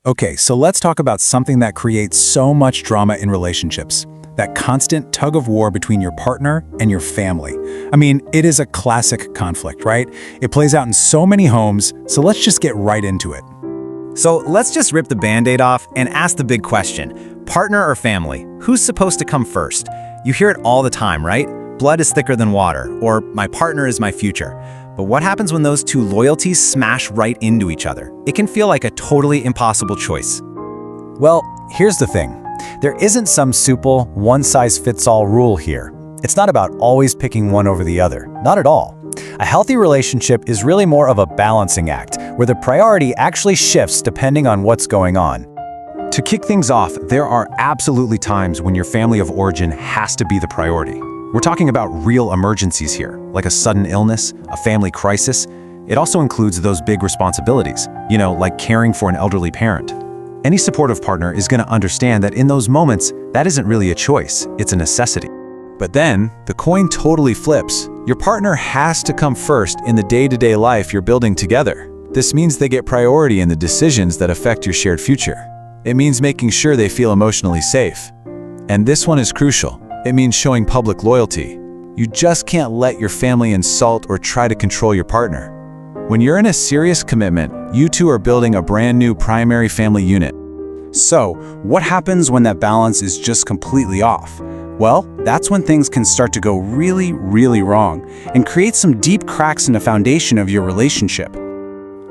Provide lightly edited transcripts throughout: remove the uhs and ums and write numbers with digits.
Okay, so let's talk about something that creates so much drama in relationships. That constant tug of war between your partner and your family. I mean, it is a classic conflict, right? It plays out in so many homes, so let's just get right into it. So let's just rip the Band-Aid off and ask the big question. Partner or family? Who's supposed to come first? You hear it all the time, right? Blood is thicker than water, or my partner is my future. But what happens when those two loyalties smash right into each other? It can feel like a totally impossible choice. Well, here's the thing. There isn't some simple, one-size-fits-all rule here. It's not about always picking one over the other. Not at all. A healthy relationship is really more of a balancing act, where the priority actually shifts depending on what's going on. To kick things off, there are absolutely times when your family of origin has to be the priority. We're talking about real emergencies here, like a sudden illness, a family crisis. It also includes those big responsibilities, like caring for an elderly parent. Any supportive partner is going to understand that in those moments, that isn't really a choice, it's a necessity. But then, the coin totally flips. Your partner has to come first in the day-to-day life you're building together. This means they get priority in the decisions that affect your shared future. It means making sure they feel emotionally safe. And this one is crucial. It means showing public loyalty. You just can't let your family insult or try to control your partner. When you're in a serious commitment, you two are building a brand new primary family unit. So, what happens when that balance is just completely off? Well, that's when things can start to go really, really wrong and create some deep cracks in the foundation of your relationship.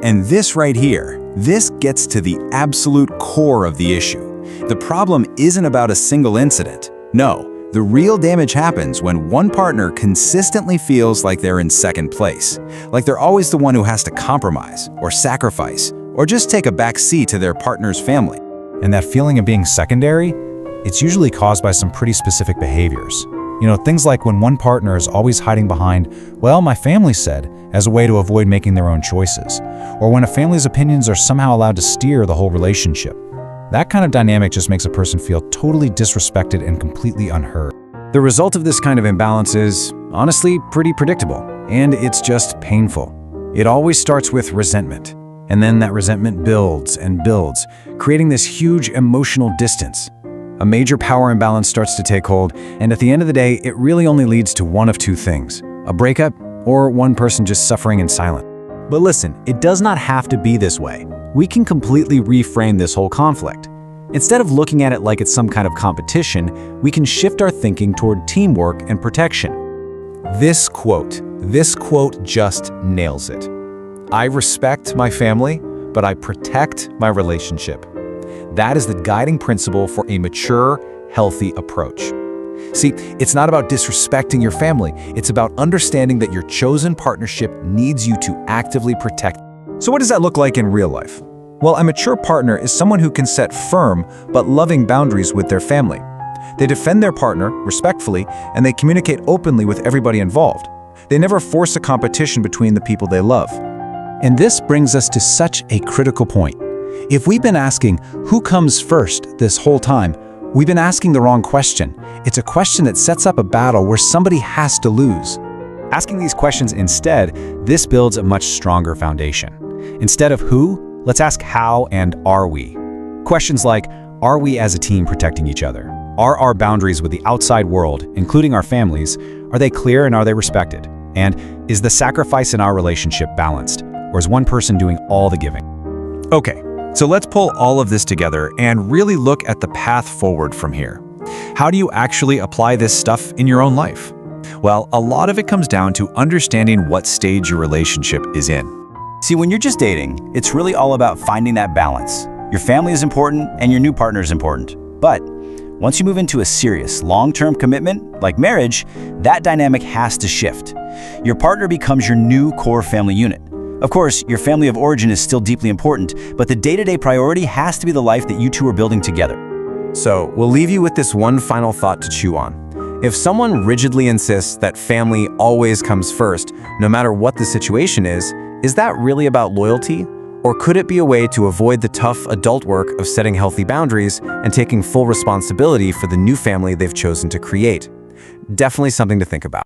And this right here, this gets to the absolute core of the issue. The problem isn't about a single incident. No. The real damage happens when one partner consistently feels like they're in second place, like they're always the one who has to compromise, or sacrifice, or just take a back seat to their partner's family. And that feeling of being secondary, it's usually caused by some pretty specific behaviors. Things like when one partner is always hiding behind, well, my family said, as a way to avoid making their own choices, or when a family's opinions are somehow allowed to steer the whole relationship. That kind of dynamic just makes a person feel totally disrespected and completely unheard. The result of this kind of imbalance is, honestly, pretty predictable, and it's just painful. It always starts with resentment, and then that resentment builds and builds, creating this huge emotional distance. A major power imbalance starts to take hold, and at the end of the day, it really only leads to one of two things: a breakup or one person just suffering in silence. But listen, it does not have to be this way. We can completely reframe this whole conflict. Instead of looking at it like it's some kind of competition, we can shift our thinking toward teamwork and protection. This quote just nails it. I respect my family, but I protect my relationship. That is the guiding principle for a mature, healthy approach. See, it's not about disrespecting your family. It's about understanding that your chosen partnership needs you to actively protect. So what does that look like in real life? Well, a mature partner is someone who can set firm but loving boundaries with their family. They defend their partner respectfully, and they communicate openly with everybody involved. They never force a competition between the people they love. And this brings us to such a critical point. If we've been asking who comes first this whole time, we've been asking the wrong question. It's a question that sets up a battle where somebody has to lose. Asking these questions instead, this builds a much stronger foundation. Instead of who, let's ask how and are we. Questions like, are we as a team protecting each other? Are our boundaries with the outside world, including our families, are they clear and are they respected? And is the sacrifice in our relationship balanced? Or is one person doing all the giving? Okay, so let's pull all of this together and really look at the path forward from here. How do you actually apply this stuff in your own life? Well, a lot of it comes down to understanding what stage your relationship is in. See, when you're just dating, it's really all about finding that balance. Your family is important and your new partner is important. But once you move into a serious, long-term commitment, like marriage, that dynamic has to shift. Your partner becomes your new core family unit. Of course, your family of origin is still deeply important, but the day-to-day priority has to be the life that you two are building together. So, we'll leave you with this one final thought to chew on. If someone rigidly insists that family always comes first, no matter what the situation is that really about loyalty? Or could it be a way to avoid the tough adult work of setting healthy boundaries and taking full responsibility for the new family they've chosen to create? Definitely something to think about.